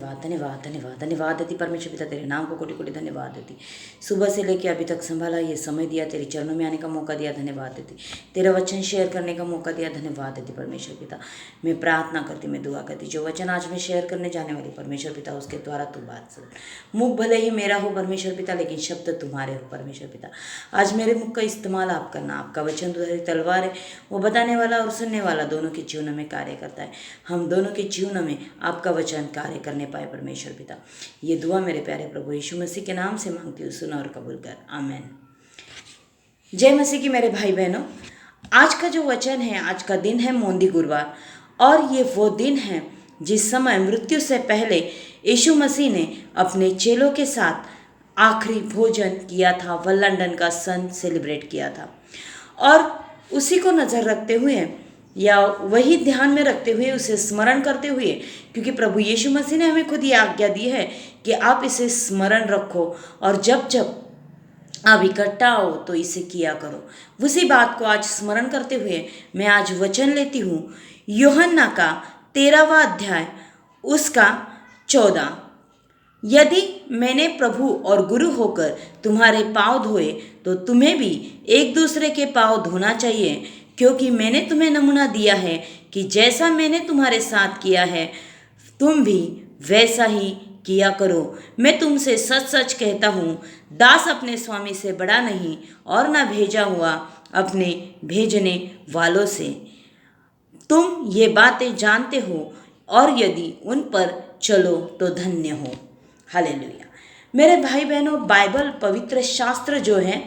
धन्यवाद धन्यवाद धन्यवाद देती परमेश्वर पिता, तेरे नाम को कोटि कोटि धन्यवाद देती। सुबह से लेकर अभी तक संभाला, ये समय दिया, तेरे चरणों में आने का मौका दिया, धन्यवाद देती। तेरा वचन शेयर करने का मौका दिया, धन्यवाद देती परमेश्वर पिता। मैं प्रार्थना करती, मैं दुआ करती, जो वचन आज मैं शेयर करने जाने वाली परमेश्वर पिता, उसके द्वारा तू बात सुन। मुख भले ही मेरा हो परमेश्वर पिता, लेकिन शब्द तुम्हारे हो परमेश्वर पिता। आज मेरे मुख का इस्तेमाल आप करना। आपका वचन दुधारी तलवार है, वो बताने वाला और सुनने वाला दोनों के जीवन में कार्य करता है। हम दोनों के जीवन में आपका वचन कार्य करने पाए परमेश्वर पिता। ये दुआ मेरे प्यारे प्रभु यीशु मसीह के नाम से मांगती हूँ, सुन और कबूल कर, आमीन। जय मसीह की मेरे भाई बहनों, आज का जो वचन है, आज का दिन है मोंदी गुरुवार, और ये वो दिन है जिस समय मृत्यु से पहले यीशु मसीह ने अपने चेलों के साथ आखिरी भोजन किया था, वह लंदन का सन सेलिब्रेट किया था। और उसी को नज़र रखते हुए या वही ध्यान में रखते हुए, उसे स्मरण करते हुए, क्योंकि प्रभु यीशु मसीह ने हमें खुद ये आज्ञा दी है कि आप इसे स्मरण रखो और जब जब आप इकट्ठा हो तो इसे किया करो। उसी बात को आज स्मरण करते हुए मैं आज वचन लेती हूँ, यूहन्ना का 13वां अध्याय उसका 14। यदि मैंने प्रभु और गुरु होकर तुम्हारे पाँव धोए तो तुम्हें भी एक दूसरे के पाँव धोना चाहिए, क्योंकि मैंने तुम्हें नमूना दिया है कि जैसा मैंने तुम्हारे साथ किया है तुम भी वैसा ही किया करो। मैं तुमसे सच सच कहता हूँ, दास अपने स्वामी से बड़ा नहीं और न भेजा हुआ अपने भेजने वालों से। तुम ये बातें जानते हो और यदि उन पर चलो तो धन्य हो। हालेलुया। मेरे भाई बहनों, बाइबल पवित्र शास्त्र जो है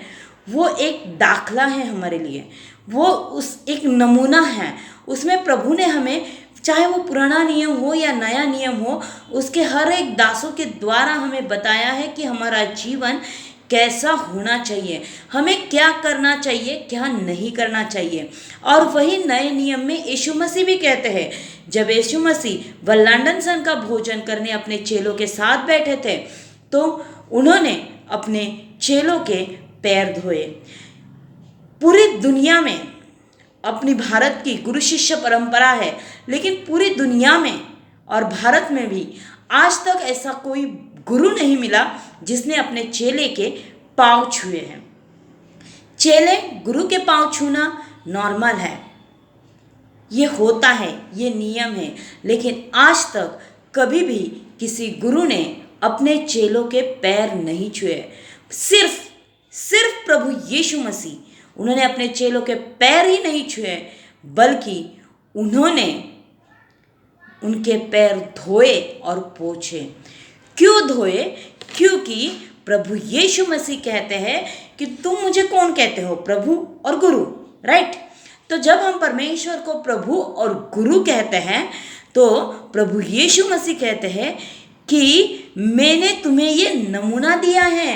वो एक दाखला है हमारे लिए, वो उस एक नमूना है। उसमें प्रभु ने हमें, चाहे वो पुराना नियम हो या नया नियम हो, उसके हर एक दासों के द्वारा हमें बताया है कि हमारा जीवन कैसा होना चाहिए, हमें क्या करना चाहिए, क्या नहीं करना चाहिए। और वही नए नियम में यीशु मसीह भी कहते हैं, जब यीशु मसीह वह लंदन सन का भोजन करने अपने चेलों के साथ बैठे थे तो उन्होंने अपने चेलों के पैर धोए। पूरी दुनिया में अपनी भारत की गुरु शिष्य परंपरा है, लेकिन पूरी दुनिया में और भारत में भी आज तक ऐसा कोई गुरु नहीं मिला जिसने अपने चेले के पाँव छुए हैं। चेले गुरु के पाँव छूना नॉर्मल है, ये होता है, ये नियम है, लेकिन आज तक कभी भी किसी गुरु ने अपने चेलों के पैर नहीं छुए। सिर्फ प्रभु यीशु मसीह, उन्होंने अपने चेलों के पैर ही नहीं छुए, बल्कि उन्होंने उनके पैर धोए और पोंछे। क्यों धोए? क्योंकि प्रभु यीशु मसीह कहते हैं कि तुम मुझे कौन कहते हो, प्रभु और गुरु, राइट? तो जब हम परमेश्वर को प्रभु और गुरु कहते हैं तो प्रभु यीशु मसीह कहते हैं कि मैंने तुम्हें ये नमूना दिया है,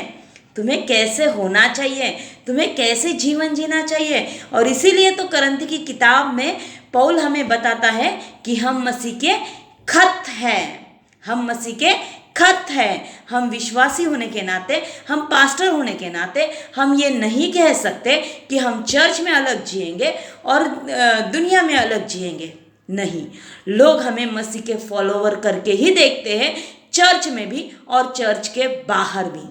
तुम्हें कैसे होना चाहिए, तुम्हें कैसे जीवन जीना चाहिए। और इसीलिए तो करंथी की किताब में पौल हमें बताता है कि हम मसीह के खत हैं, हम मसीह के खत हैं। हम विश्वासी होने के नाते, हम पास्टर होने के नाते हम ये नहीं कह सकते कि हम चर्च में अलग जिएंगे और दुनिया में अलग जिएंगे। नहीं, लोग हमें मसीह के फॉलोवर करके ही देखते हैं, चर्च में भी और चर्च के बाहर भी।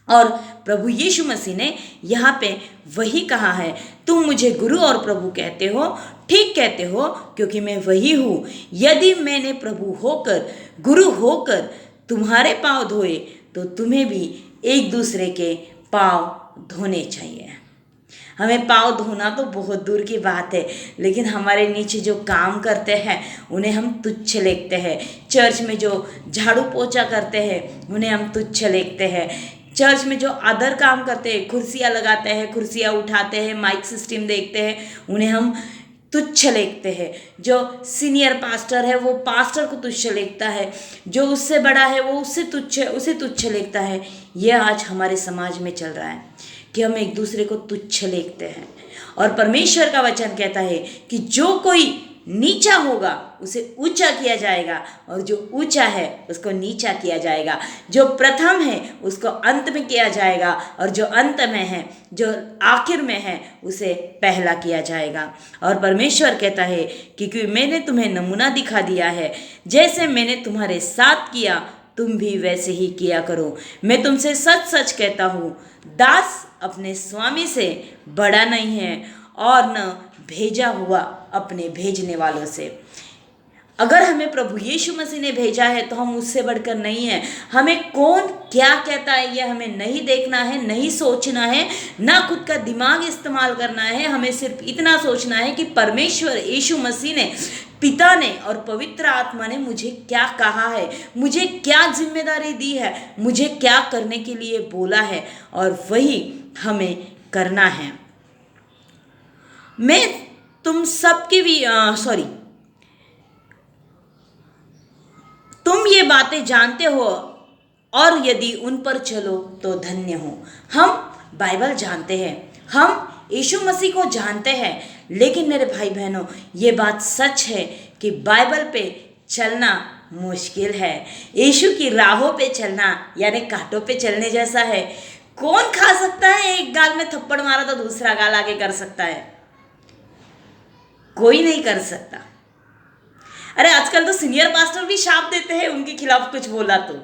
और प्रभु यीशु मसीह ने यहाँ पे वही कहा है, तुम मुझे गुरु और प्रभु कहते हो, ठीक कहते हो, क्योंकि मैं वही हूँ। यदि मैंने प्रभु होकर, गुरु होकर तुम्हारे पाँव धोए तो तुम्हें भी एक दूसरे के पाँव धोने चाहिए। हमें पाँव धोना तो बहुत दूर की बात है, लेकिन हमारे नीचे जो काम करते हैं उन्हें हम तुच्छ लेते हैं। चर्च में जो झाड़ू पोछा करते हैं उन्हें हम तुच्छ लेते हैं। चर्च में जो अदर काम करते हैं, कुर्सियाँ लगाते हैं, कुर्सियाँ उठाते हैं, माइक सिस्टम देखते हैं, उन्हें हम तुच्छ लेते हैं। जो सीनियर पास्टर है वो पास्टर को तुच्छ लेता है, जो उससे बड़ा है वो उसे तुच्छ लेता है। यह आज हमारे समाज में चल रहा है कि हम एक दूसरे को तुच्छ लेते हैं। और परमेश्वर का वचन कहता है कि जो कोई नीचा होगा उसे ऊंचा किया जाएगा, और जो ऊंचा है उसको नीचा किया जाएगा। जो प्रथम है उसको अंत में किया जाएगा, और जो अंत में है, जो आखिर में है, उसे पहला किया जाएगा। और परमेश्वर कहता है क्योंकि मैंने तुम्हें नमूना दिखा दिया है, जैसे मैंने तुम्हारे साथ किया तुम भी वैसे ही किया करो। मैं तुमसे सच सच कहता हूँ, दास अपने स्वामी से बड़ा नहीं है, और न भेजा हुआ अपने भेजने वालों से। अगर हमें प्रभु यीशु मसीह ने भेजा है तो हम उससे बढ़कर नहीं है। हमें कौन क्या कहता है ये हमें नहीं देखना है, नहीं सोचना है, ना खुद का दिमाग इस्तेमाल करना है। हमें सिर्फ इतना सोचना है कि परमेश्वर यीशु मसीह ने, पिता ने और पवित्र आत्मा ने मुझे क्या कहा है, मुझे क्या जिम्मेदारी दी है, मुझे क्या करने के लिए बोला है, और वही हमें करना है। मैं तुम सबकी भी तुम ये बातें जानते हो, और यदि उन पर चलो तो धन्य हो। हम बाइबल जानते हैं, हम यीशु मसीह को जानते हैं, लेकिन मेरे भाई बहनों ये बात सच है कि बाइबल पे चलना मुश्किल है। यीशु की राहों पे चलना यानी कांटों पे चलने जैसा है। कौन खा सकता है? एक गाल में थप्पड़ मारा तो दूसरा गाल आगे कर सकता है? कोई नहीं कर सकता। अरे आजकल तो सीनियर पास्टर भी शाप देते हैं, उनके खिलाफ कुछ बोला तो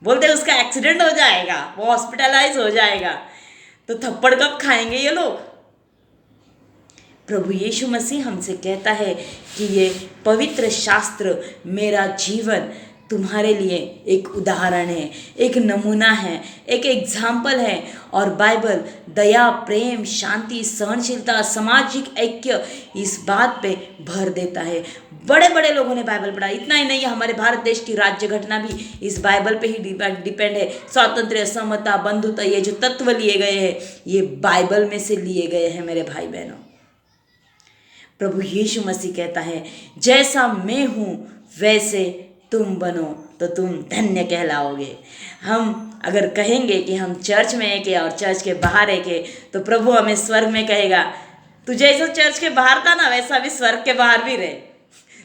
बोलते हैं उसका एक्सीडेंट हो जाएगा, वो हॉस्पिटलाइज हो जाएगा। तो थप्पड़ कब खाएंगे ये लोग? प्रभु यीशु मसीह हमसे कहता है कि ये पवित्र शास्त्र मेरा जीवन तुम्हारे लिए एक उदाहरण है, एक नमूना है, एक एग्जाम्पल है। और बाइबल दया, प्रेम, शांति, सहनशीलता, सामाजिक ऐक्य इस बात पे भर देता है। बड़े बड़े लोगों ने बाइबल पढ़ा। इतना ही नहीं है, हमारे भारत देश की राज्य घटना भी इस बाइबल पे ही डिपेंड है। स्वातंत्र्य, समता, बंधुता, ये जो तत्व लिए गए हैं ये बाइबल में से लिए गए हैं मेरे भाई बहनों। प्रभु यीशु मसीह कहता है जैसा मैं हूँ वैसे तुम बनो तो तुम धन्य कहलाओगे। हम अगर कहेंगे कि हम चर्च में एक है और चर्च के बाहर एक है, तो प्रभु हमें स्वर्ग में कहेगा तू जैसा चर्च के बाहर था ना वैसा भी स्वर्ग के बाहर भी रहे।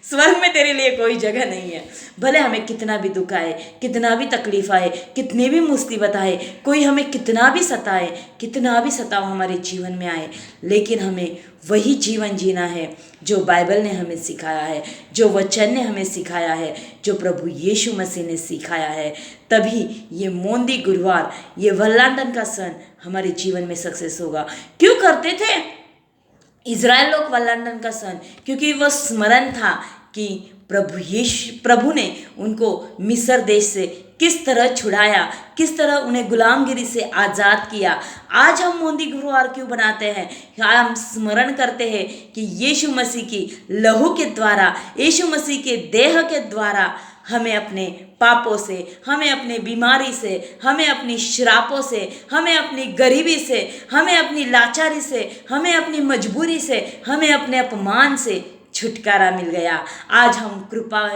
स्वर्ग में तेरे लिए कोई जगह नहीं है। भले हमें कितना भी दुख आए, कितना भी तकलीफ आए, कितनी भी मुसीबत आए, कोई हमें कितना भी सताए, कितना भी सताव हमारे जीवन में आए, लेकिन हमें वही जीवन जीना है जो बाइबल ने हमें सिखाया है, जो वचन ने हमें सिखाया है, जो प्रभु यीशु मसीह ने सिखाया है। तभी ये मोंदी गुरुवार, ये वल्लांडन का सन हमारे जीवन में सक्सेस होगा। क्यों करते थे इज़राइल लोग वल्लांडन का सन? क्योंकि वह स्मरण था कि प्रभु ने उनको मिस्र देश से किस तरह छुड़ाया, किस तरह उन्हें गुलामगिरी से आज़ाद किया। आज हम मोंदी गुरुवार क्यों बनाते हैं? हम स्मरण करते हैं कि यीशु मसीह की लहू के द्वारा, यीशु मसीह के देह के द्वारा हमें अपने पापों से, हमें अपने बीमारी से, हमें अपनी श्रापों से, हमें अपनी गरीबी से, हमें अपनी लाचारी से, हमें अपनी मजबूरी से, हमें अपने अपमान से छुटकारा मिल गया। आज हम कृपा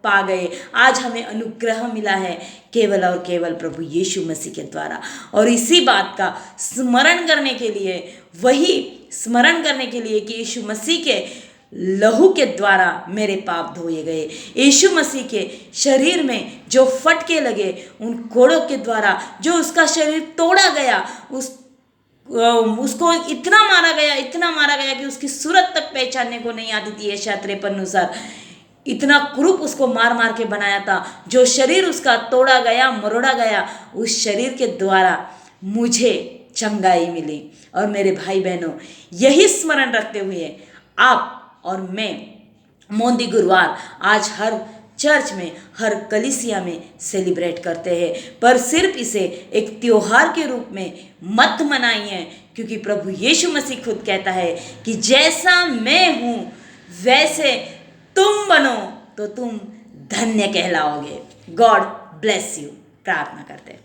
पा गए, आज हमें अनुग्रह मिला है केवल और केवल प्रभु यीशु मसीह के द्वारा। और इसी बात का स्मरण करने के लिए, वही स्मरण करने के लिए कि यीशु मसीह के लहू के द्वारा मेरे पाप धोए गए, यीशु मसीह के शरीर में जो फटके लगे, उन कोड़ों के द्वारा जो उसका शरीर तोड़ा गया, उसको इतना मारा गया कि उसकी सूरत तक पहचानने को नहीं आती थी। यशायाह 53 अनुसार इतना क्रूप उसको मार मार के बनाया था। जो शरीर उसका तोड़ा गया, मरोड़ा गया, उस शरीर के द्वारा मुझे चंगाई मिली। और मेरे भाई बहनों, यही स्मरण रखते हुए आप और मैं मोंदी गुरुवार आज हर चर्च में, हर कलीसिया में सेलिब्रेट करते हैं। पर सिर्फ इसे एक त्योहार के रूप में मत मनाइए, क्योंकि प्रभु यीशु मसीह खुद कहता है कि जैसा मैं हूँ वैसे तुम बनो तो तुम धन्य कहलाओगे। God bless you. प्रार्थना करते हैं।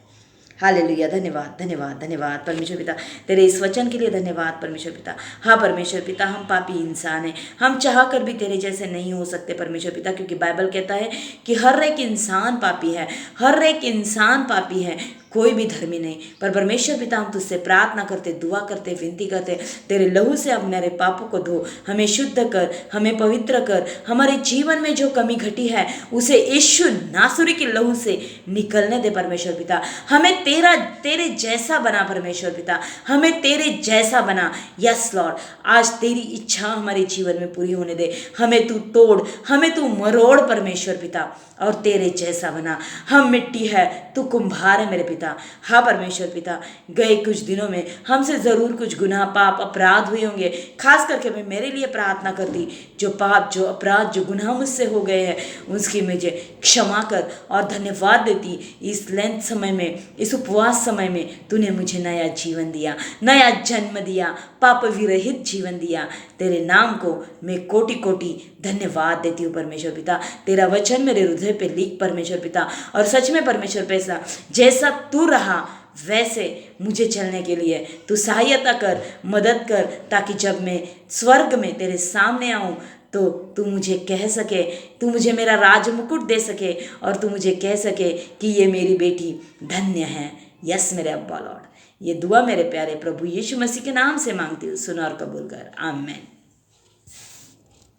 हालेलुया। धन्यवाद धन्यवाद धन्यवाद परमेश्वर पिता, तेरे इस वचन के लिए धन्यवाद परमेश्वर पिता। हाँ परमेश्वर पिता, हम पापी इंसान हैं, हम चाह कर भी तेरे जैसे नहीं हो सकते परमेश्वर पिता, क्योंकि बाइबल कहता है कि हर एक इंसान पापी है, हर एक इंसान पापी है। कोई भी धर्मी नहीं। पर परमेश्वर पिता हम तुझसे प्रार्थना करते, दुआ करते, विनती करते, तेरे लहू से अब मेरे पापों को धो, हमें शुद्ध कर, हमें पवित्र कर। हमारे जीवन में जो कमी घटी है उसे यीशु नासरी के लहू से निकलने दे परमेश्वर पिता। हमें तेरे जैसा बना परमेश्वर पिता, हमें तेरे जैसा बना। यस लॉर्ड, आज तेरी इच्छा हमारे जीवन में पूरी होने दे। हमें तू तोड़, हमें तू मरोड़ परमेश्वर पिता, और तेरे जैसा बना। हम मिट्टी है, तू कुम्हार है मेरे पिता। हाँ परमेश्वर पिता, गए कुछ दिनों में हमसे ज़रूर कुछ गुनाह, पाप, अपराध हुए होंगे। खास करके मैं मेरे लिए प्रार्थना करती, जो पाप, जो अपराध, जो गुनाह मुझसे हो गए हैं उसकी मुझे क्षमा कर। और धन्यवाद देती इस लेंथ समय में, इस उपवास समय में तूने मुझे नया जीवन दिया, नया जन्म दिया, पाप विरहित जीवन दिया। तेरे नाम को मैं कोटि कोटि धन्यवाद देती हूँ परमेश्वर पिता। तेरा वचन मेरे हृदय पे लिख परमेश्वर पिता, और सच में परमेश्वर पिता, जैसा तू रहा वैसे मुझे चलने के लिए तू सहायता कर, मदद कर, ताकि जब मैं स्वर्ग में तेरे सामने आऊँ तो तू मुझे कह सके, तू मुझे मेरा राज मुकुट दे सके, और तू मुझे कह सके कि ये मेरी बेटी धन्य है। यस मेरे अब्बा लॉर्ड, ये दुआ मेरे प्यारे प्रभु यीशु मसीह के नाम से मांगती हूँ, सुन और कबूल कर। आमीन।